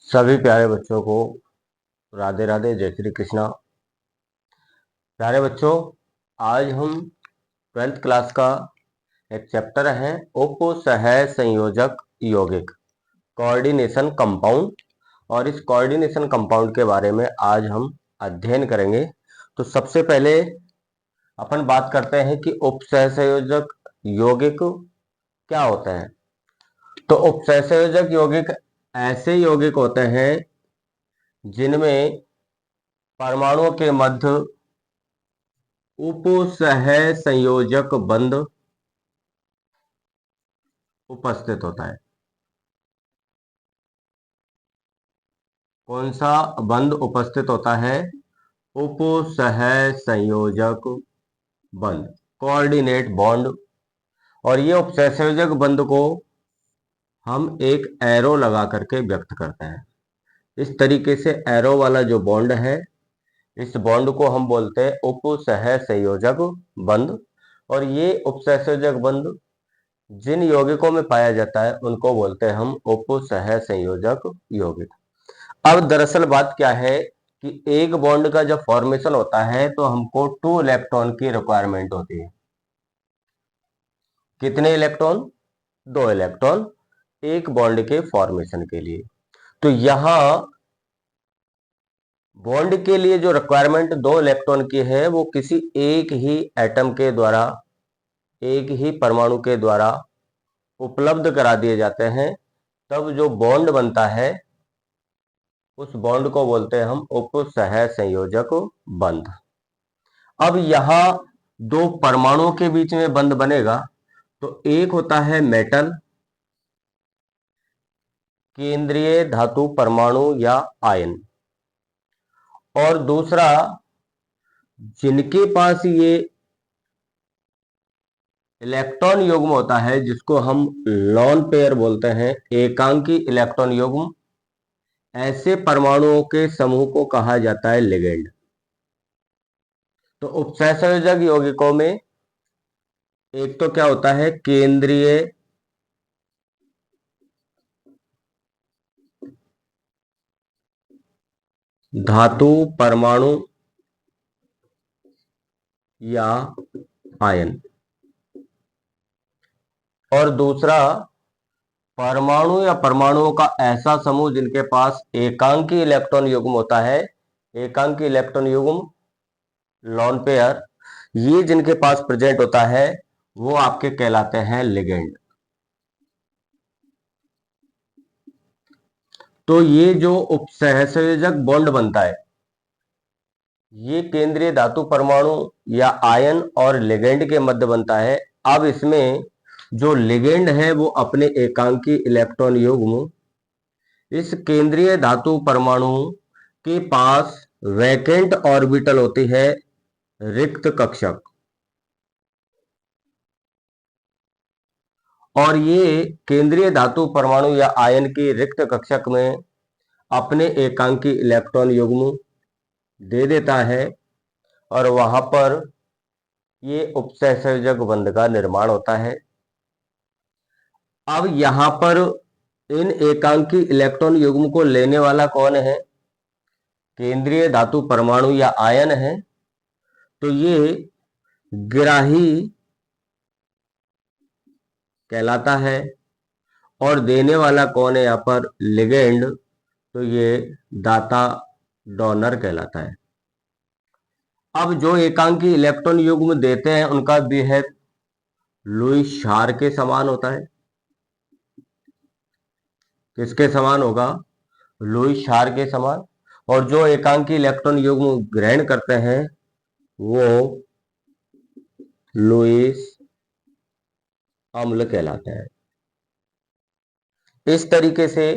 सभी प्यारे बच्चों को राधे राधे, जय श्री कृष्णा। प्यारे बच्चों, आज हम 12th क्लास का एक चैप्टर है उप सह संयोजक यौगिक, कोऑर्डिनेशन कंपाउंड, और इस कोऑर्डिनेशन कंपाउंड के बारे में आज हम अध्ययन करेंगे। तो सबसे पहले अपन बात करते हैं कि उप सह संयोजक यौगिक क्या होते हैं। तो उप सह संयोजक यौगिक ऐसे यौगिक होते हैं जिनमें परमाणुओं के मध्य उप सह संयोजक बंध उपस्थित होता है। कौन सा बंध उपस्थित होता है? उप सह संयोजक बंध, कोऑर्डिनेट बॉन्ड। और ये उप सह संयोजक बंध को हम एक एरो लगा करके व्यक्त करते हैं। इस तरीके से एरो वाला जो बॉन्ड है, इस बॉन्ड को हम बोलते हैं उप सह संयोजक बंध। और ये उप सह संयोजक बंध जिन यौगिकों में पाया जाता है उनको बोलते हैं हम उप सह संयोजक यौगिक। अब दरअसल बात क्या है कि एक बॉन्ड का जब फॉर्मेशन होता है तो हमको 2 इलेक्ट्रॉन की रिक्वायरमेंट होती है। कितने इलेक्ट्रॉन? 2 इलेक्ट्रॉन एक बॉन्ड के फॉर्मेशन के लिए। तो यहां बॉन्ड के लिए जो रिक्वायरमेंट 2 इलेक्ट्रॉन की है वो किसी एक ही एटम के द्वारा, एक ही परमाणु के द्वारा उपलब्ध करा दिए जाते हैं। तब जो बॉन्ड बनता है उस बॉन्ड को बोलते हैं हम उप सह संयोजक बंध। अब यहां 2 परमाणुओं के बीच में बंध बनेगा। तो एक होता है मेटल, केंद्रीय धातु परमाणु या आयन, और दूसरा जिनके पास ये इलेक्ट्रॉन युग्म होता है जिसको हम लॉन पेयर बोलते हैं, एकांकी इलेक्ट्रॉन युग्म। ऐसे परमाणुओं के समूह को कहा जाता है लिगेंड। तो उपसहसंयोजक यौगिकों में एक तो क्या होता है, केंद्रीय धातु परमाणु या आयन, और दूसरा परमाणु या परमाणुओं का ऐसा समूह जिनके पास एकांकी इलेक्ट्रॉन युग्म होता है। एकांकी इलेक्ट्रॉन युग्म, लॉन पेयर, ये जिनके पास प्रेजेंट होता है वो आपके कहलाते हैं लिगेंड। तो ये जो उपसहसंयोजक बॉन्ड बनता है ये केंद्रीय धातु परमाणु या आयन और लिगेंड के मध्य बनता है। अब इसमें जो लिगेंड है वो अपने एकांकी इलेक्ट्रॉन युग्म इस केंद्रीय धातु परमाणु के पास वैकेंट ऑर्बिटल होती है, रिक्त कक्षक। और ये केंद्रीय धातु परमाणु या आयन की रिक्त कक्षक में अपने एकांकी इलेक्ट्रॉन युग्म दे देता है और वहां पर ये उपसहसंयोजक बंध का निर्माण होता है। अब यहां पर इन एकांकी इलेक्ट्रॉन युग्म को लेने वाला कौन है? केंद्रीय धातु परमाणु या आयन है। तो ये ग्राही कहलाता है और देने वाला कौन है? यहां पर लिगेंड। तो ये दाता, डोनर कहलाता है। अब जो एकांकी इलेक्ट्रॉन युग्म देते हैं उनका बिहेव लुईस क्षार के समान होता है। किसके समान होगा? लुईस क्षार के समान। और जो एकांकी इलेक्ट्रॉन युग्म ग्रहण करते हैं वो लुईस अम्ल कहलाते हैं। इस तरीके से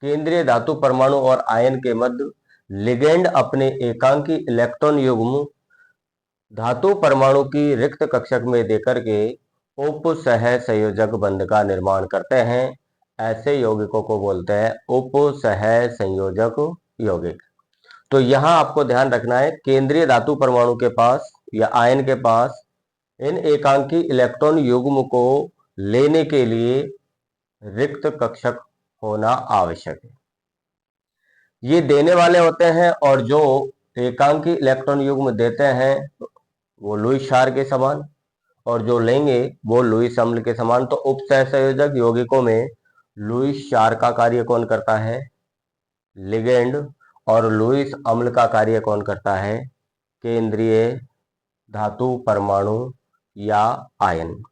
केंद्रीय धातु परमाणु और आयन के मध्य लिगेंड अपने एकांकी इलेक्ट्रॉन युग्म धातु परमाणु की रिक्त कक्षक में देकर के उप सह संयोजक बंध का निर्माण करते हैं। ऐसे यौगिकों को बोलते हैं उप सह संयोजक यौगिक। तो यहां आपको ध्यान रखना है, केंद्रीय धातु परमाणु के पास या आयन के पास इन एकांकी इलेक्ट्रॉन युग्म को लेने के लिए रिक्त कक्षक होना आवश्यक है। ये देने वाले होते हैं और जो एकांकी इलेक्ट्रॉन युग्म देते हैं वो लुईस क्षार के समान, और जो लेंगे वो लुईस अम्ल के समान। तो उपसहसंयोजक यौगिकों में लुईस क्षार का कार्य कौन करता है? लिगेंड। और लुईस अम्ल का कार्य कौन करता है? केंद्रीय धातु परमाणु या आयन।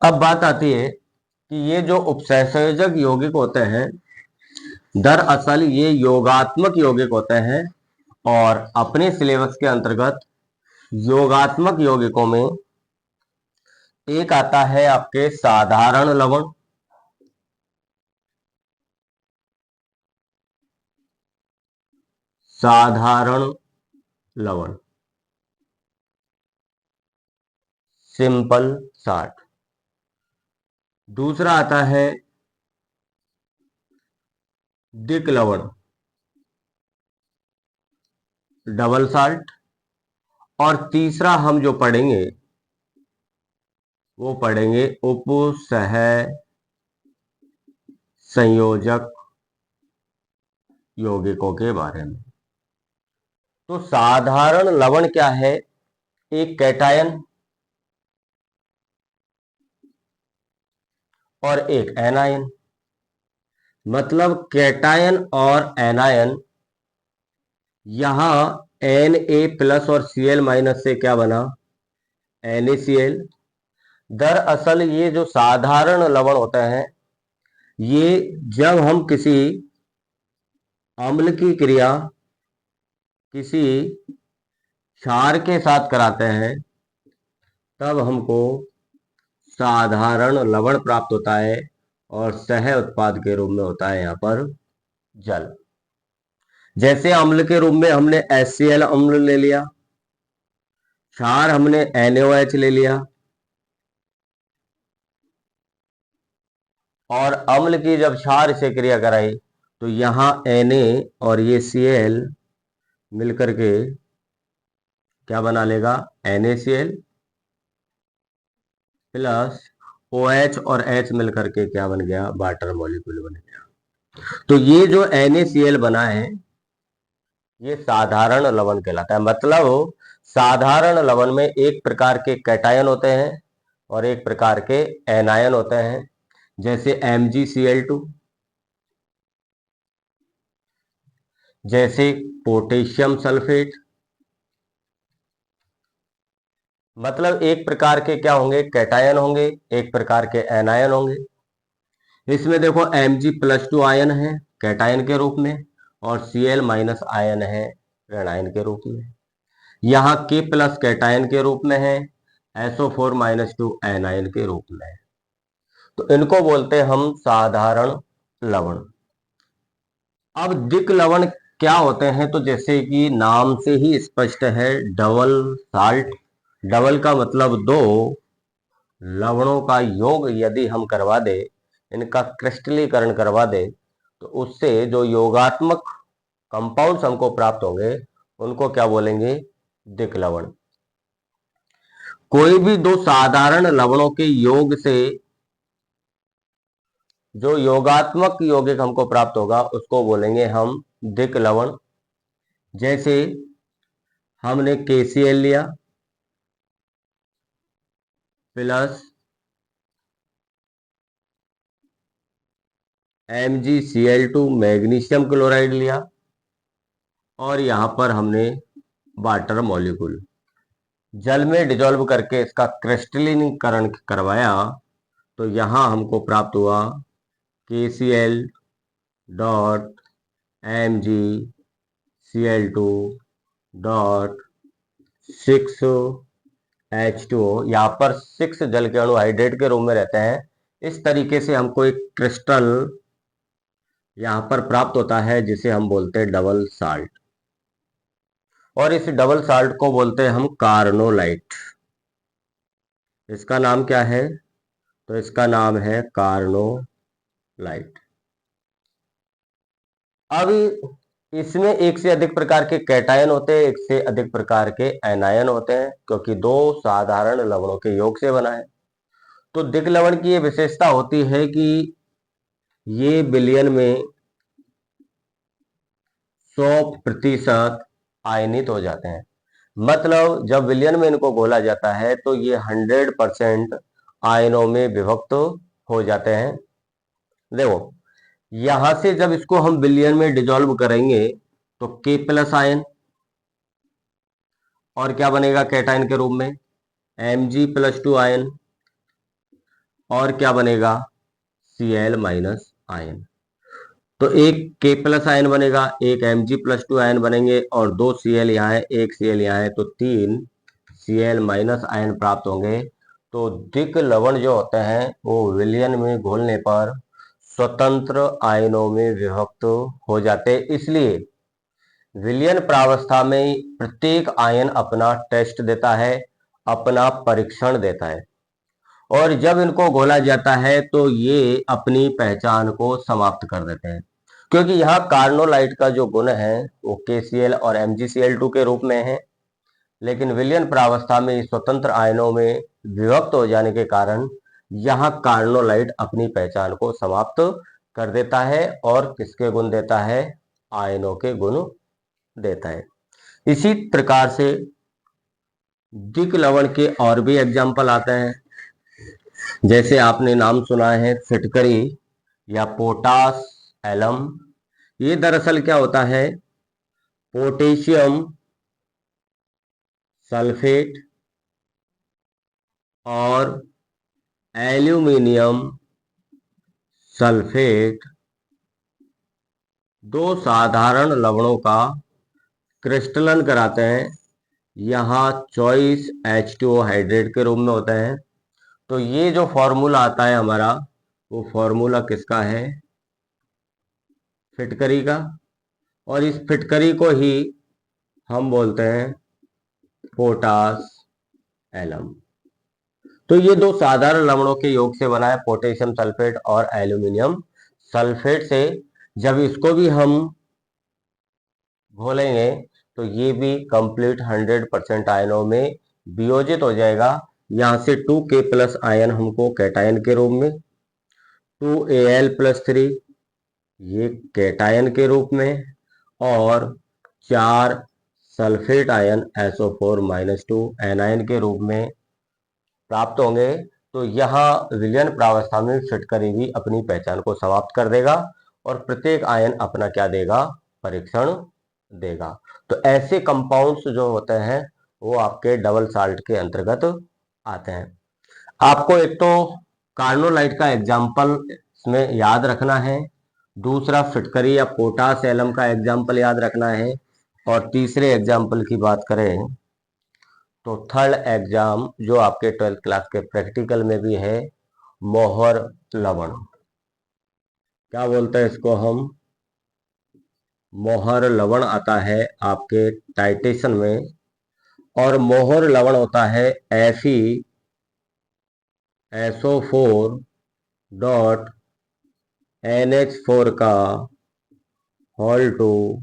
अब बात आती है कि ये जो उपसहसंयोजक यौगिक होते हैं, दरअसल ये योगात्मक यौगिक होते हैं, और अपने सिलेबस के अंतर्गत योगात्मक यौगिकों में एक आता है आपके साधारण लवण, साधारण लवण, सिंपल साल्ट। दूसरा आता है दिक लवण, डबल साल्ट। और तीसरा हम जो पढ़ेंगे वो पढ़ेंगे उपसह संयोजक यौगिकों के बारे में। तो साधारण लवण क्या है? एक कैटायन और एक एनायन। मतलब कैटायन और एनायन, यहां Na+ और Cl- से क्या बना? NaCl। दरअसल ये जो साधारण लवण होते हैं, ये जब हम किसी अम्ल की क्रिया किसी क्षार के साथ कराते हैं तब हमको साधारण लवण प्राप्त होता है, और सह उत्पाद के रूप में होता है यहाँ पर जल। जैसे अम्ल के रूप में हमने HCl अम्ल ले लिया, क्षार हमने NaOH ले लिया, और अम्ल की जब क्षार से क्रिया कराई तो यहां Na और ये Cl मिलकर के क्या बना लेगा? NaCl प्लस OH और H मिलकर के क्या बन गया? वाटर मॉलिक्यूल बन गया। तो ये जो NaCl बना है ये साधारण लवण कहलाता है। मतलब साधारण लवण में एक प्रकार के कैटायन होते हैं और एक प्रकार के एनायन होते हैं, जैसे MgCl2, जैसे पोटेशियम सल्फेट। मतलब एक प्रकार के क्या होंगे? कैटायन होंगे, एक प्रकार के एनायन होंगे। इसमें देखो Mg+2 आयन है कैटायन के रूप में, और Cl- आयन है ऋणायन के रूप में। यहाँ K+ कैटायन के रूप में है, SO4- एनायन के रूप में है। तो इनको बोलते हैं हम साधारण लवण। अब दिक लवण क्या होते हैं? तो जैसे कि नाम से ही स्पष्ट है, डबल साल्ट। डबल का मतलब दो, लवणों का योग यदि हम करवा दे, इनका क्रिस्टलीकरण करवा दे, तो उससे जो योगात्मक कंपाउंड्स हमको प्राप्त होंगे उनको क्या बोलेंगे? दिक लवण। कोई भी दो साधारण लवणों के योग से जो योगात्मक यौगिक हमको प्राप्त होगा उसको बोलेंगे हम दिक लवण। जैसे हमने KCl लिया प्लस MgCl2 मैग्नीशियम क्लोराइड लिया, और यहां पर हमने वाटर मॉलिक्यूल जल में डिजोल्व करके इसका क्रिस्टलीकरण करवाया, तो यहां हमको प्राप्त हुआ KCl dot MgCl2 dot 6H2O। यहाँ पर 6 जल के अणु हाइड्रेट के रूप में रहते हैं। इस तरीके से हमको एक क्रिस्टल यहाँ पर प्राप्त होता है जिसे हम बोलते हैं डबल साल्ट, और इस डबल साल्ट को बोलते हैं हम कार्नोलाइट। इसका नाम क्या है? तो इसका नाम है कार्नोलाइट। अब इसमें एक से अधिक प्रकार के कैटायन होते हैं, एक से अधिक प्रकार के एनायन होते हैं, क्योंकि दो साधारण लवणों के योग से बना है। तो दिक लवण की ये विशेषता होती है कि ये विलयन में 100% आयनित हो जाते हैं। मतलब जब विलयन में इनको घोला जाता है तो ये 100% आयनों में विभक्त हो जाते हैं। देखो यहां से जब इसको हम विलयन में डिजोल्व करेंगे तो K प्लस आयन, और क्या बनेगा कैटायन के रूप में Mg+2 आयन, और क्या बनेगा Cl माइनस आयन। तो एक K प्लस आयन बनेगा, एक Mg+2 आयन बनेंगे, और दो Cl यहाँ है, एक Cl यहाँ है, तो 3 Cl माइनस आयन प्राप्त होंगे। तो दिक लवण जो होते हैं वो विलयन में घोलने पर स्वतंत्र आयनों में विभक्त हो जाते हैं। इसलिए विलयन प्रावस्था में प्रत्येक आयन अपना टेस्ट देता है, अपना परीक्षण देता है, और जब इनको घोला जाता है तो ये अपनी पहचान को समाप्त कर देते हैं। क्योंकि यहाँ कार्नोलाइट का जो गुण है वो KCl और MgCl2 के रूप में है, लेकिन विलयन प्रावस्था में स्वतंत्र आयनों में विभक्त हो जाने के कारण यहाँ कार्नोलाइट अपनी पहचान को समाप्त कर देता है और किसके गुण देता है, आयनों के गुण देता है। इसी प्रकार से दिक लवण के और भी एग्जाम्पल आते हैं, जैसे आपने नाम सुना है फिटकरी या पोटास एलम। ये दरअसल क्या होता है, पोटेशियम सल्फेट और एल्यूमिनियम सल्फेट दो साधारण लवणों का क्रिस्टलन कराते हैं। यहाँ चॉइस H2O हाइड्रेट के रूप में होता है। तो ये जो फॉर्मूला आता है हमारा, वो फॉर्मूला किसका है, फिटकरी का, और इस फिटकरी को ही हम बोलते हैं पोटास एलम। तो ये दो साधारण लवणों के योग से बना है पोटेशियम सल्फेट और एल्यूमिनियम सल्फेट से। जब इसको भी हम घोलेंगे तो ये भी कंप्लीट 100% आयनों में वियोजित हो जाएगा। यहां से 2K प्लस आयन हमको कैटायन के रूप में, 2Al+3 ये कैटायन के रूप में, और 4 सल्फेट आयन SO4-2 एनायन के रूप में प्राप्त होंगे। तो यहाँ विलयन प्रावस्था में फिटकरी भी अपनी पहचान को समाप्त कर देगा और प्रत्येक आयन अपना क्या देगा, परीक्षण देगा। तो ऐसे कंपाउंड्स जो होते हैं वो आपके डबल साल्ट के अंतर्गत आते हैं। आपको एक तो कार्नोलाइट का एग्जाम्पल इसमें याद रखना है, दूसरा फिटकरी या पोटास एलम का एग्जाम्पल याद रखना है, और तीसरे एग्जाम्पल की बात करें तो थर्ड एग्जाम जो आपके 12th क्लास के प्रैक्टिकल में भी है, मोहर लवण। क्या बोलते हैं इसको हम, मोहर लवण आता है आपके टाइटेशन में, और मोहर लवण होता है FeSO4.NH4 का whole two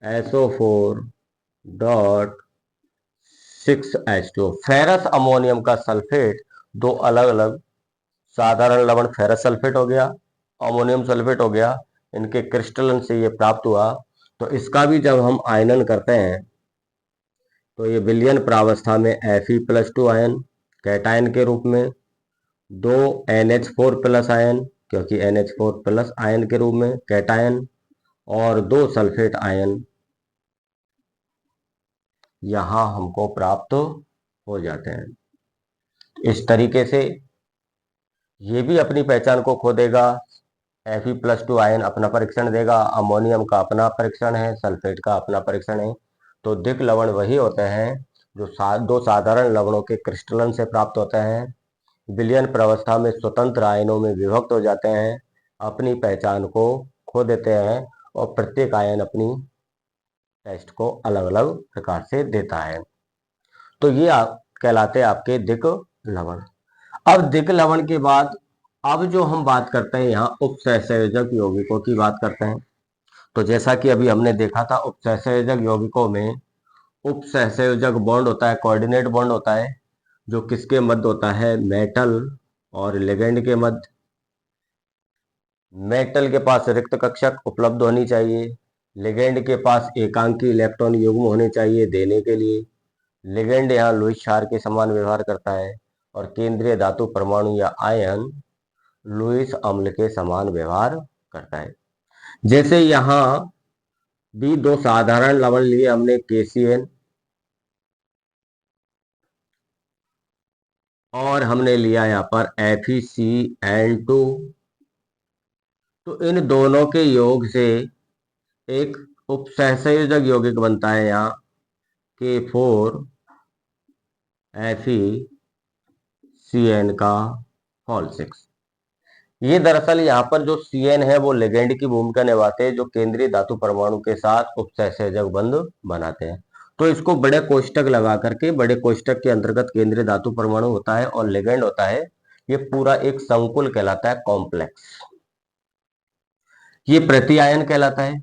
SO4.6H2। Ferrous ammonium का सल्फेट, दो अलग अलग साधारण लवण फेरस सल्फेट हो गया, अमोनियम सल्फेट हो गया, इनके क्रिस्टलन से ये प्राप्त हुआ। तो इसका भी जब हम आयनन करते हैं तो ये विलयन प्रावस्था में Fe+2 आयन कैटायन के रूप में, दो NH4+ आयन क्योंकि NH4+ आयन के रूप में कैटायन, और दो सल्फेट आयन यहां हमको प्राप्त हो जाते हैं। इस तरीके से ये भी अपनी पहचान को खो देगा। Fe+2 आयन अपना परीक्षण देगा, अमोनियम का अपना परीक्षण है, सल्फेट का अपना परीक्षण है। तो दिक लवण वही होते हैं जो दो साधारण लवणों के क्रिस्टलन से प्राप्त होते हैं, विलयन प्रावस्था में स्वतंत्र आयनों में विभक्त हो जाते हैं, अपनी पहचान को खो देते हैं, और प्रत्येक आयन अपनी टेस्ट को अलग अलग प्रकार से देता है। तो ये कहलाते हैं आपके दिक लवण। अब दिक लवण के बाद अब जो हम बात करते हैं यहाँ उपसहसंयोजक यौगिकों की बात करते हैं। तो जैसा कि अभी हमने देखा था, उपसहसंयोजक यौगिकों में उपसहसंयोजक बॉन्ड होता है, कोऑर्डिनेट बॉन्ड होता है, जो किसके मध्य होता है, मेटल और लिगेंड के मध्य। मेटल के पास रिक्त कक्षक उपलब्ध होनी चाहिए, लिगेंड के पास एकांकी इलेक्ट्रॉन युग्म होने चाहिए देने के लिए। लिगेंड यहाँ लुईस क्षार के समान व्यवहार करता है और केंद्रीय धातु परमाणु या आयन लुईस अम्ल के समान व्यवहार करता है। जैसे यहाँ भी दो साधारण लवण लिए हमने KCN और हमने लिया यहाँ पर FeCN2। तो इन दोनों के योग से एक उपसहसंयोजक यौगिक बनता है यहाँ K4FeCN का होल 6। ये दरअसल यहाँ पर जो CN है वो लिगेंड की भूमिका निभाते हैं, जो केंद्रीय धातु परमाणु के साथ उपसहसंयोजक बंध बनाते हैं। तो इसको बड़े कोष्टक लगा करके, बड़े कोष्टक के अंतर्गत केंद्रीय धातु परमाणु होता है और लिगेंड होता है। ये पूरा एक संकुल कहलाता है, कॉम्प्लेक्स। ये प्रति आयन कहलाता है।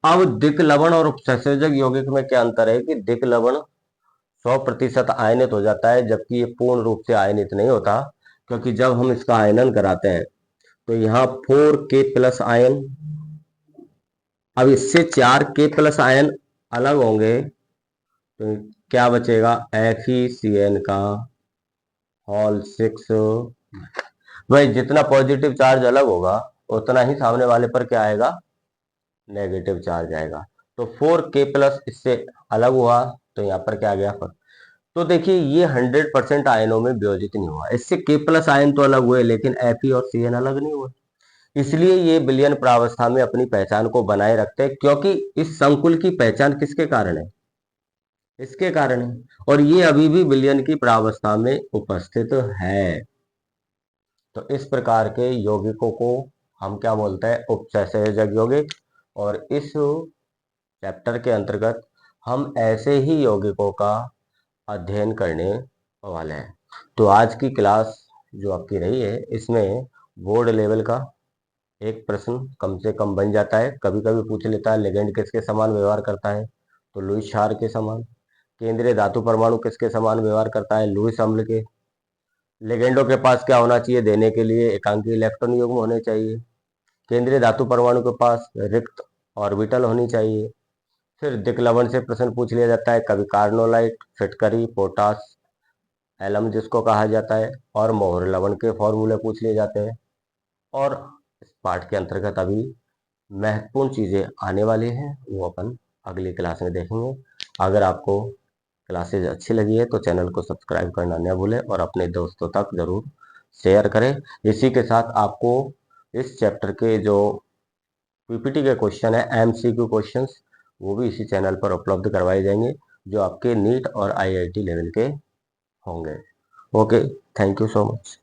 अब दिक लवण और उपसहसंयोजक यौगिक में क्या अंतर है कि दिक लवण 100% आयनित हो जाता है, जबकि ये पूर्ण रूप से आयनित नहीं होता, क्योंकि जब हम इसका आयनन कराते हैं तो यहाँ 4K+ आयन, अब इससे 4K+ आयन अलग होंगे तो क्या बचेगा, FeCN का होल 6। भाई जितना पॉजिटिव चार्ज अलग होगा उतना ही सामने वाले पर क्या आएगा, नेगेटिव चार्ज आएगा। तो 4K+ इससे अलग हुआ तो यहाँ पर क्या आ गया। तो देखिए ये 100% आयनों में विभाजित नहीं हुआ, इससे K+ आयन तो अलग हुए लेकिन Fe और CN अलग नहीं हुए। इसलिए ये विलयन प्रावस्था में अपनी पहचान को बनाए रखते हैं, क्योंकि इस संकुल की पहचान किसके कारण है, इसके कारण है, और ये अभी भी विलयन की प्रावस्था में उपस्थित है। तो इस प्रकार के यौगिकों को हम क्या बोलते हैं, उपसहसंयोजक यौगिक। और इस चैप्टर के अंतर्गत हम ऐसे ही यौगिकों का अध्ययन करने वाले हैं। तो आज की क्लास जो आपकी रही है, इसमें बोर्ड लेवल का एक प्रश्न कम से कम बन जाता है। कभी कभी पूछ लेता है लिगेंड किसके समान व्यवहार करता है, तो लुईस क्षार के समान। केंद्रीय धातु परमाणु किसके समान व्यवहार करता है, लुईस अम्ल के। लिगेंडों के पास क्या होना चाहिए देने के लिए, एकांकी इलेक्ट्रॉन युग्म होने चाहिए। केंद्रीय धातु परमाणु के पास रिक्त ऑर्बिटल होनी चाहिए। फिर दिक लवण से प्रश्न पूछ लिया जाता है, कभी कार्नोलाइट, फिटकरी, पोटास, एलम जिसको कहा जाता है, और मोहर लवण के फॉर्मूले पूछ लिए जाते हैं। और इस पाठ के अंतर्गत अभी महत्वपूर्ण चीजें आने वाली हैं, वो अपन अगली क्लास में देखेंगे। अगर आपको क्लासेज अच्छी लगी है तो चैनल को सब्सक्राइब करना न भूलें और अपने दोस्तों तक जरूर शेयर करें। इसी के साथ आपको इस चैप्टर के जो PPT के क्वेश्चन है, MCQ क्वेश्चंस, वो भी इसी चैनल पर उपलब्ध करवाए जाएंगे, जो आपके नीट और IIT लेवल के होंगे। Okay, thank you so much.